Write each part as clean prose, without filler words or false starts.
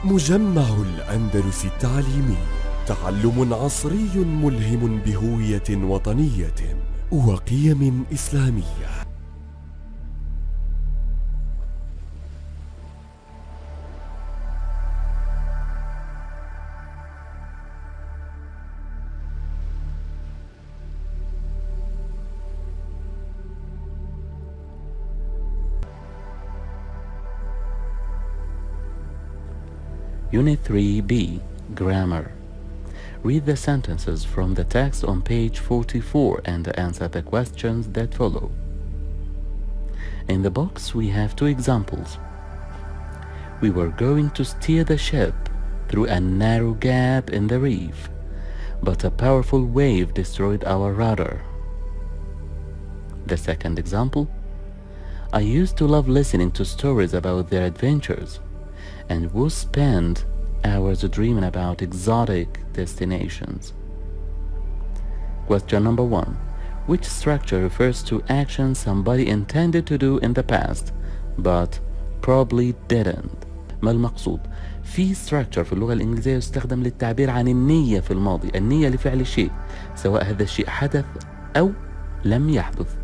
مجمع الأندلس التعليمي، تعلم عصري ملهم بهوية وطنية وقيم إسلامية. Unit 3B, Grammar. Read the sentences from the text on page 44 and answer the questions that follow. In the box we have two examples. We were going to steer the ship through a narrow gap in the reef, but a powerful wave destroyed our rudder. The second example, I used to love listening to stories about their adventures and would spend hours dreaming about exotic destinations. Question number 1. Which structure refers to action somebody intended to do in the past but probably didn't? ما المقصود؟ في structure في اللغة الإنجليزية يستخدم للتعبير عن النية في الماضي، النية لفعل شيء سواء هذا الشيء حدث أو لم يحدث.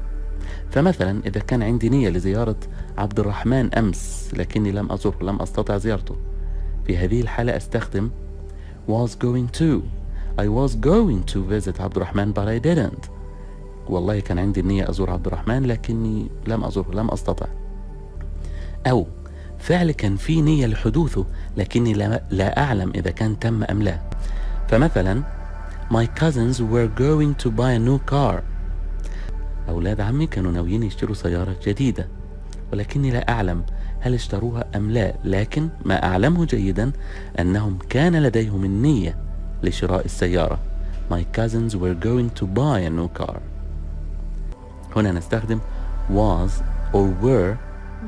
فمثلا إذا كان عندي نية لزيارة عبد الرحمن أمس لكني لم أزره، لم أستطع زيارته، في هذه الحالة أستخدم was going to. I was going to visit عبد الرحمن but I didn't. والله كان عندي النية أزور عبد الرحمن لكني لم أزره، لم أستطع. أو فعل كان فيه نية لحدوثه لكني لا أعلم إذا كان تم أم لا. فمثلا My cousins were going to buy a new car. أولاد عمي كانوا ناويين يشتروا سيارة جديدة ولكني لا أعلم هل اشتروها أم لا، لكن ما أعلمه جيدا أنهم كان لديهم النية لشراء السيارة. My cousins were going to buy a new car. هنا نستخدم was or were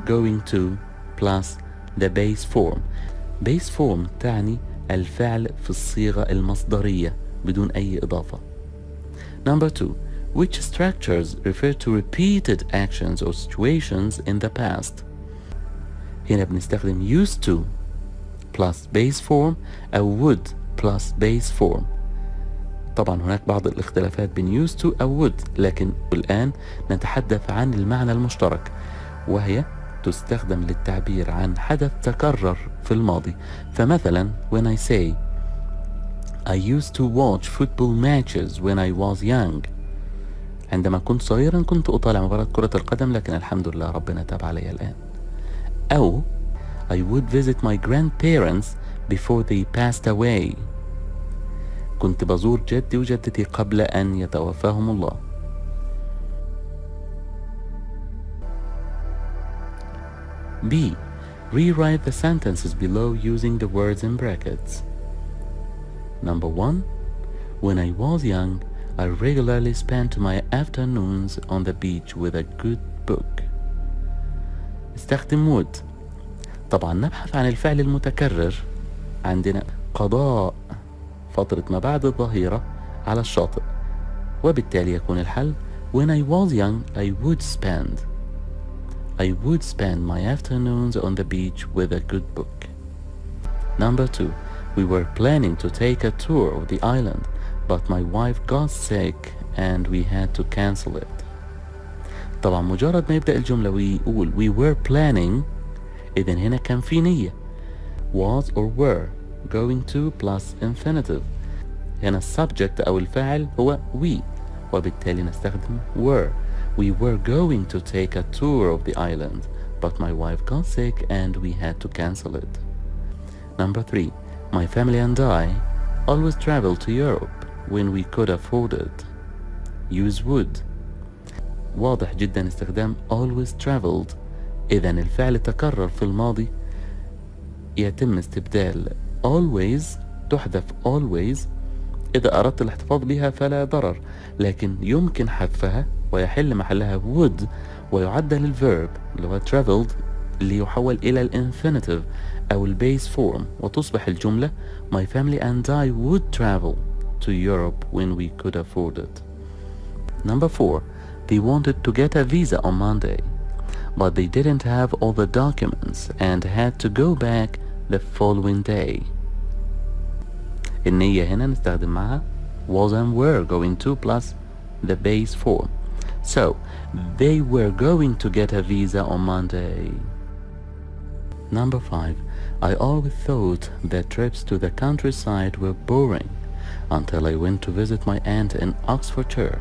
going to plus the base form. base form تعني الفعل في الصيغة المصدرية بدون أي إضافة. Number 2. Which structures refer to repeated actions or situations in the past? هنا بنستخدم used to plus base form أو would plus base form. طبعا هناك بعض الاختلافات بين used to أو would، لكن الآن نتحدث عن المعنى المشترك، وهي تستخدم للتعبير عن حدث تكرر في الماضي. فمثلا when I say I used to watch football matches when I was young. عندما كنت صغيرا كنت أطالع مباراة كرة القدم، لكن الحمد لله ربنا تاب علي الآن. أو I would visit my grandparents before they passed away. كنت بزور جدي وجدتي قبل أن يتوفاهم الله. B. Rewrite the sentences below using the words in brackets. Number 1. When I was young, I regularly spent my afternoons on the beach with a good book. استخدم would. طبعا نبحث عن الفعل المتكرر. عندنا قضاء فترة ما بعد الظهيرة على الشاطئ، وبالتالي يكون الحل When I was young I would spend my afternoons on the beach with a good book. Number 2. We were planning to take a tour of the island, but my wife got sick and we had to cancel it. طبعا مجرد ما يبدأ الجملة ويقول we were planning، إذن هنا كان في نية was or were going to plus infinitive. هنا السبجكت أو الفاعل هو we، وبالتالي نستخدم were. We were going to take a tour of the island, but my wife got sick and we had to cancel it. Number 3. My family and I always traveled to Europe when we could afford it. Use would. واضح جدا استخدام always traveled. إذن الفعل تكرر في الماضي يتم استبدال always، تحذف always. إذا أردت الاحتفاظ بها فلا ضرر، لكن يمكن حذفها ويحل محلها would ويعدل الverb اللي هو traveled ليحول إلى الانفينيتيف أو البيس فورم، وتصبح الجملة My family and I would travel to Europe when we could afford it. Number 4. They wanted to get a visa on Monday, but they didn't have all the documents and had to go back the following day. النية هنا نستخدم معها was and were going to plus the base form. So they were going to get a visa on Monday. Number 5. I always thought that trips to the countryside were boring until I went to visit my aunt in Oxfordshire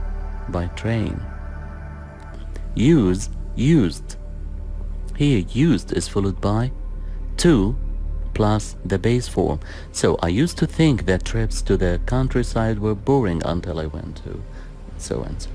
by train. Used. Here used is followed by to plus the base form. So I used to think that trips to the countryside were boring until I went to so and so.